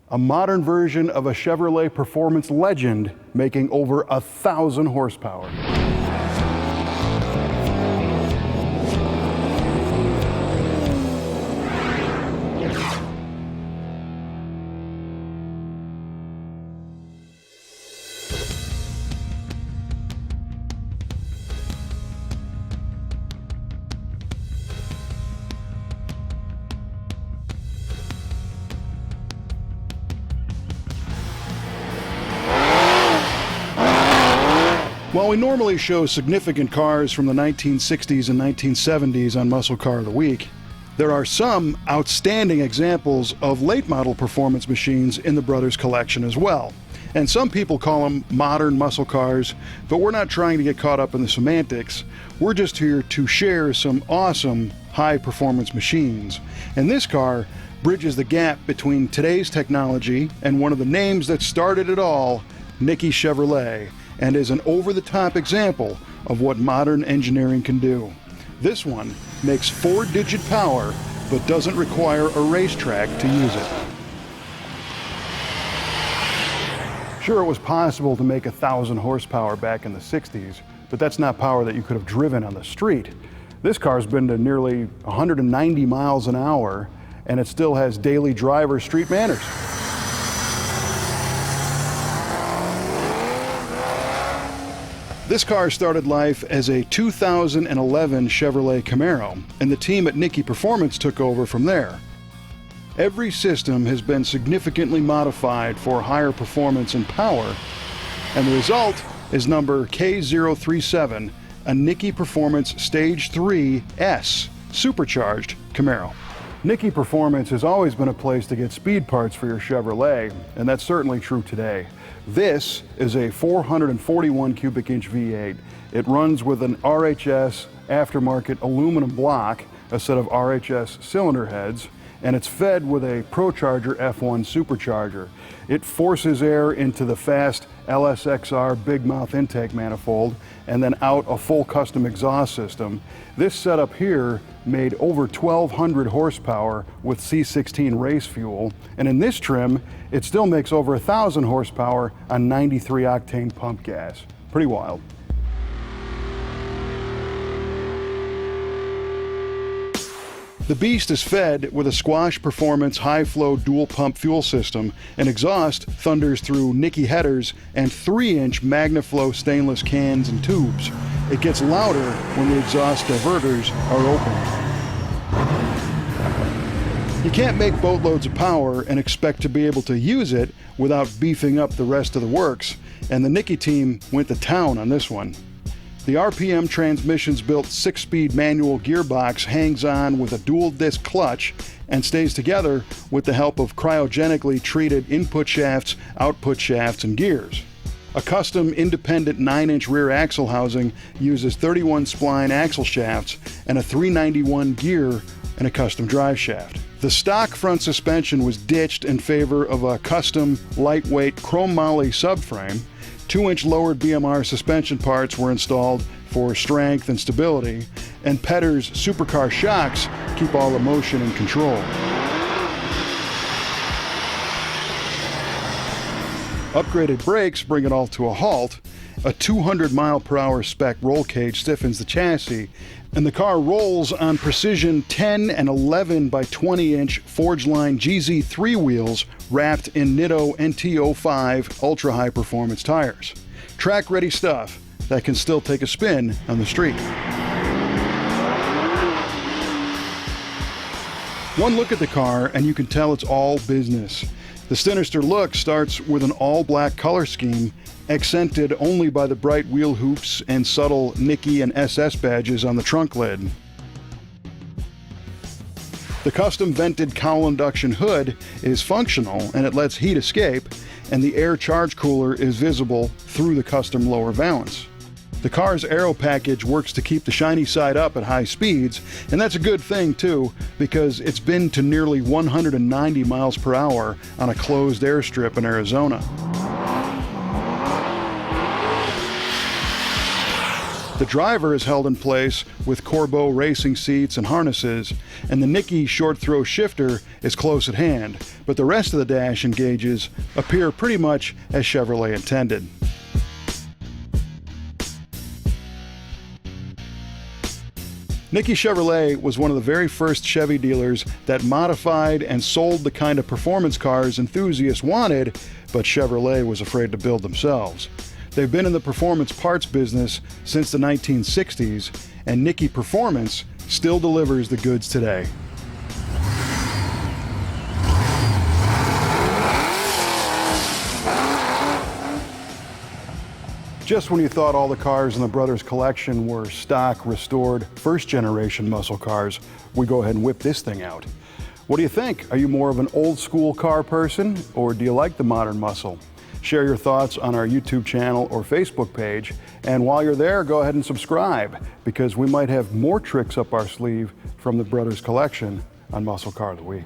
a modern version of a Chevrolet performance legend making over 1,000 horsepower. While we normally show significant cars from the 1960s and 1970s on Muscle Car of the Week, there are some outstanding examples of late model performance machines in the Brothers collection as well. And some people call them modern muscle cars, but we're not trying to get caught up in the semantics. We're just here to share some awesome high performance machines. And this car bridges the gap between today's technology and one of the names that started it all, Nickey Chevrolet, and is an over-the-top example of what modern engineering can do. This one makes 4-digit power, but doesn't require a racetrack to use it. Sure, it was possible to make 1,000 horsepower back in the 60s, but that's not power that you could have driven on the street. This car's been to nearly 190 miles an hour, and it still has daily driver street manners. This car started life as a 2011 Chevrolet Camaro, and the team at Nickey Performance took over from there. Every system has been significantly modified for higher performance and power, and the result is number K037, a Nickey Performance Stage 3 S supercharged Camaro. Nickey Performance has always been a place to get speed parts for your Chevrolet, and that's certainly true today. This is a 441 cubic inch V8. It runs with an RHS aftermarket aluminum block, a set of RHS cylinder heads, and it's fed with a ProCharger F1 supercharger. It forces air into the fast LSXR big mouth intake manifold and then out a full custom exhaust system. This setup here made over 1,200 horsepower with C16 race fuel, and in this trim it still makes over 1,000 horsepower on 93 octane pump gas. Pretty wild. The beast is fed with a Squash Performance high-flow dual-pump fuel system, and exhaust thunders through Nickey headers and 3-inch MagnaFlow stainless cans and tubes. It gets louder when the exhaust diverters are open. You can't make boatloads of power and expect to be able to use it without beefing up the rest of the works, and the Nickey team went to town on this one. The RPM Transmission's built 6-speed manual gearbox hangs on with a dual-disc clutch and stays together with the help of cryogenically treated input shafts, output shafts, and gears. A custom independent 9-inch rear axle housing uses 31 spline axle shafts and a 391 gear and a custom drive shaft. The stock front suspension was ditched in favor of a custom lightweight chrome moly subframe. 2-inch lowered BMR suspension parts were installed for strength and stability, and Petter's supercar shocks keep all the motion in control. Upgraded brakes bring it all to a halt. A 200-mile-per-hour spec roll cage stiffens the chassis, and the car rolls on precision 10 and 11 by 20-inch Forgeline GZ3 wheels wrapped in Nitto NT05 ultra-high performance tires. Track-ready stuff that can still take a spin on the street. One look at the car and you can tell it's all business. The sinister look starts with an all-black color scheme, accented only by the bright wheel hoops and subtle Nickey and SS badges on the trunk lid. The custom vented cowl induction hood is functional and it lets heat escape, and the air charge cooler is visible through the custom lower valance. The car's aero package works to keep the shiny side up at high speeds, and that's a good thing too, because it's been to nearly 190 miles per hour on a closed airstrip in Arizona. The driver is held in place with Corbeau racing seats and harnesses, and the Nickey short throw shifter is close at hand, but the rest of the dash and gauges appear pretty much as Chevrolet intended. Nickey Chevrolet was one of the very first Chevy dealers that modified and sold the kind of performance cars enthusiasts wanted, but Chevrolet was afraid to build themselves. They've been in the performance parts business since the 1960s, and Nickey Performance still delivers the goods today. Just when you thought all the cars in the brothers' collection were stock, restored, first-generation muscle cars, we go ahead and whip this thing out. What do you think? Are you more of an old-school car person, or do you like the modern muscle? Share your thoughts on our YouTube channel or Facebook page, and while you're there, go ahead and subscribe, because we might have more tricks up our sleeve from the brothers' collection on Muscle Car of the Week.